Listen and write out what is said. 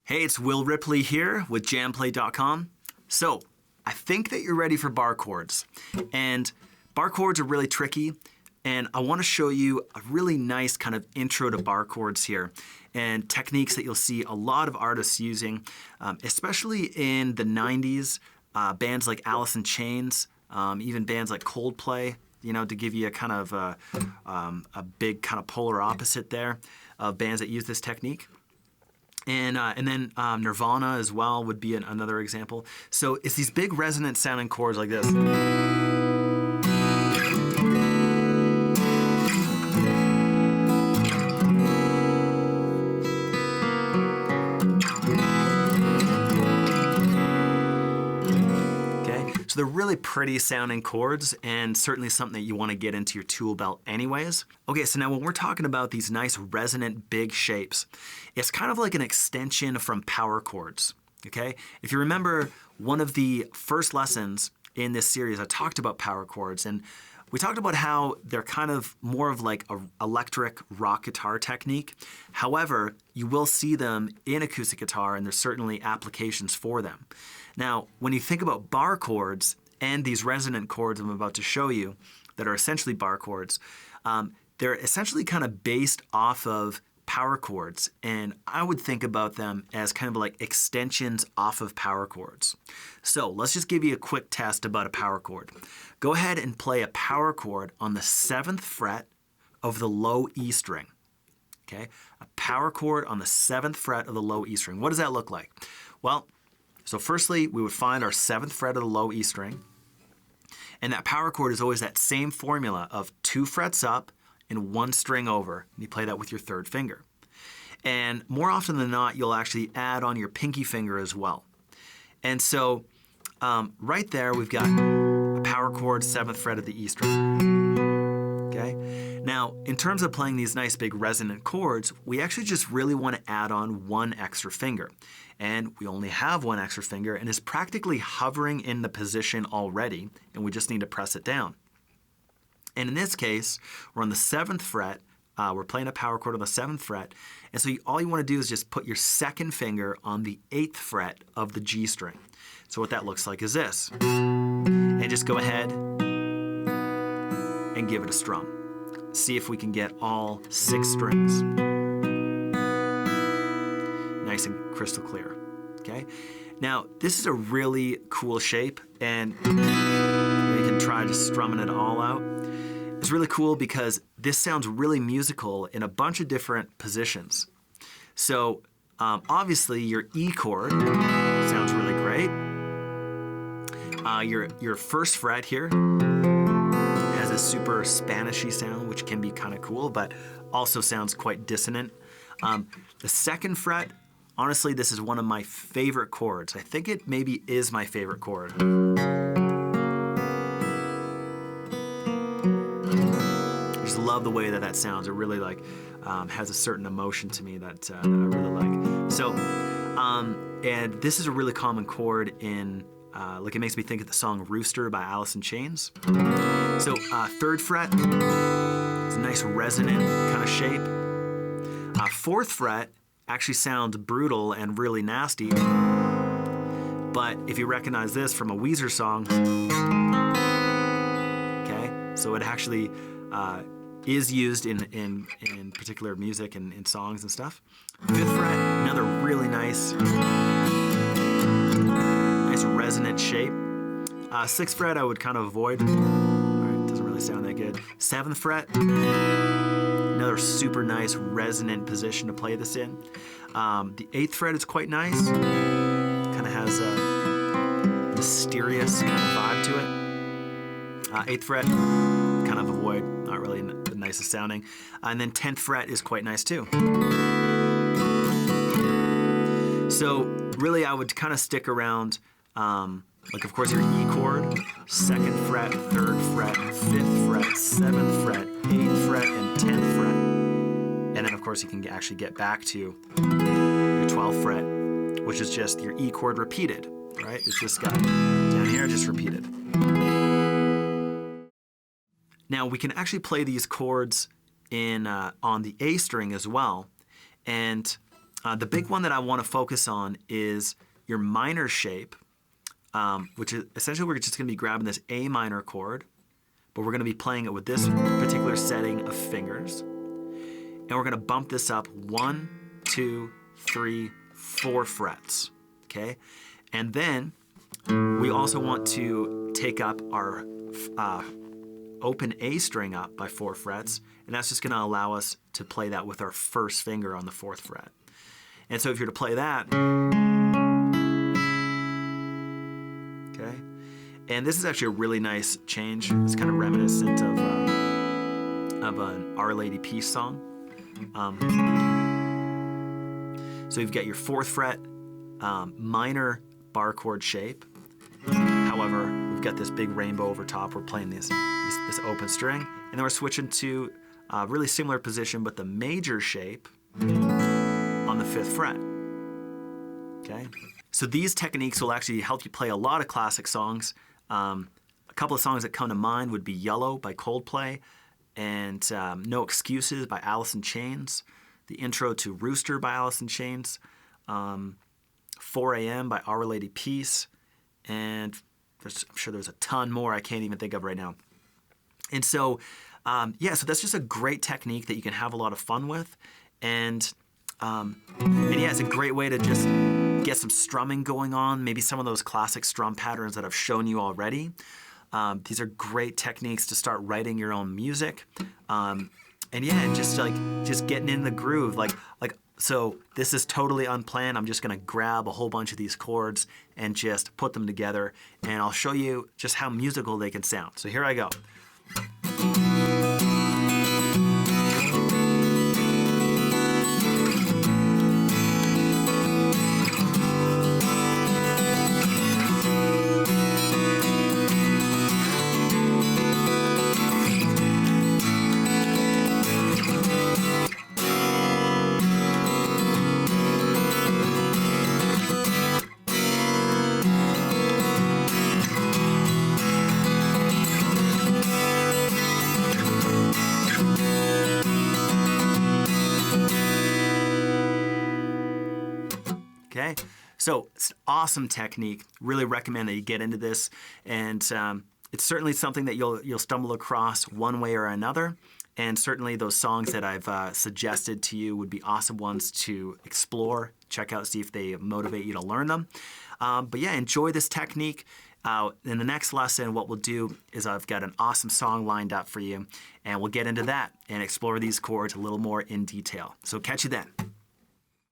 Hey, it's Will Ripley here with JamPlay.com. So, I think that you're ready for bar chords. And bar chords are really tricky, and I want to show you a really nice kind of intro to bar chords here and techniques that you'll see a lot of artists using, especially in the 90s, bands like Alice in Chains, even bands like Coldplay, you know, to give you a kind of a big kind of polar opposite there of bands that use this technique. And then Nirvana as well would be another example. So it's these big resonant sounding chords like this. Okay, so they're really pretty sounding chords and certainly something that you want to get into your tool belt anyways. Okay, so now when we're talking about these nice resonant big shapes, it's kind of like an extension from power chords, okay? If you remember one of the first lessons in this series, I talked about power chords, and we talked about how they're kind of more of like an electric rock guitar technique. However, you will see them in acoustic guitar, and there's certainly applications for them. Now, when you think about bar chords and these resonant chords I'm about to show you that are essentially bar chords, they're essentially kind of based off of power chords, and I would think about them as kind of like extensions off of power chords. So let's just give you a quick test about a power chord. Go ahead and play a power chord on the 7th fret of the low E string. Okay, a power chord on the 7th fret of the low E string. What does that look like? Well, so firstly, we would find our 7th fret of the low E string, and that power chord is always that same formula of 2 frets up and 1 string over, and you play that with your 3rd finger. And more often than not, you'll actually add on your pinky finger as well. And so right there, we've got a power chord, 7th fret of the E string. Okay? Now, in terms of playing these nice big resonant chords, we actually just really want to add on 1 extra finger. And we only have 1 extra finger, and it's practically hovering in the position already, and we just need to press it down. And in this case, we're on the 7th fret. We're playing a power chord on the 7th fret. And so all you want to do is just put your 2nd finger on the 8th fret of the G string. So what that looks like is this. And just go ahead and give it a strum. See if we can get all 6 strings. Nice and crystal clear. Okay? Now, this is a really cool shape, and you can try just strumming it all out. It's really cool because this sounds really musical in a bunch of different positions. So obviously your E chord sounds really great. Your 1st fret here has a super Spanishy sound, which can be kind of cool, but also sounds quite dissonant. The 2nd fret, honestly, this is one of my favorite chords. I think it maybe is my favorite chord. Love the way that sounds. It really like has a certain emotion to me that I really like. So, and this is a really common chord in, like it makes me think of the song Rooster by Alice in Chains. So 3rd fret is a nice resonant kind of shape. 4th fret actually sounds brutal and really nasty, but if you recognize this from a Weezer song, okay, so it actually is used in particular music and in songs and stuff. 5th fret, another really nice resonant shape. 6th fret I would kind of avoid. All right, doesn't really sound that good. 7th fret, another super nice resonant position to play this in. The 8th fret is quite nice. Kind of has a mysterious kind of vibe to it. 8th fret, kind of avoid, not really the nicest sounding. And then 10th fret is quite nice too. So really I would kind of stick around, like of course your E chord, 2nd fret, 3rd fret, 5th fret, 7th fret, 8th fret, and 10th fret. And then of course you can actually get back to your 12th fret, which is just your E chord repeated, right? It's just got down here, just repeated. Now we can actually play these chords in on the A string as well, and The big one that I want to focus on is your minor shape, which is essentially we're just going to be grabbing this A minor chord, but we're going to be playing it with this particular setting of fingers. And we're going to bump this up 1, 2, 3, 4 frets, okay? And then we also want to take up our open A string up by 4 frets, and that's just going to allow us to play that with our first finger on the 4th fret. And so if you're to play that, okay, and this is actually a really nice change. It's kind of reminiscent of an Our Lady Peace song. So you've got your 4th fret minor bar chord shape. However, we've got this big rainbow over top. We're playing this open string, and then we're switching to a really similar position, but the major shape on the 5th fret. Okay. So these techniques will actually help you play a lot of classic songs. A couple of songs that come to mind would be Yellow by Coldplay, and No Excuses by Alice in Chains, the intro to Rooster by Alice in Chains, 4 a.m. by Our Lady Peace, and I'm sure there's a ton more I can't even think of right now. And so, yeah, so that's just a great technique that you can have a lot of fun with. And yeah, it's a great way to just get some strumming going on, maybe some of those classic strum patterns that I've shown you already. These are great techniques to start writing your own music. And yeah, and just getting in the groove. So this is totally unplanned. I'm just gonna grab a whole bunch of these chords and just put them together, and I'll show you just how musical they can sound. So here I go. Okay, so it's an awesome technique. Really recommend that you get into this, and it's certainly something that you'll stumble across one way or another. And certainly those songs that I've suggested to you would be awesome ones to explore, check out, see if they motivate you to learn them. But yeah, enjoy this technique. In the next lesson, what we'll do is I've got an awesome song lined up for you, and we'll get into that and explore these chords a little more in detail. So catch you then.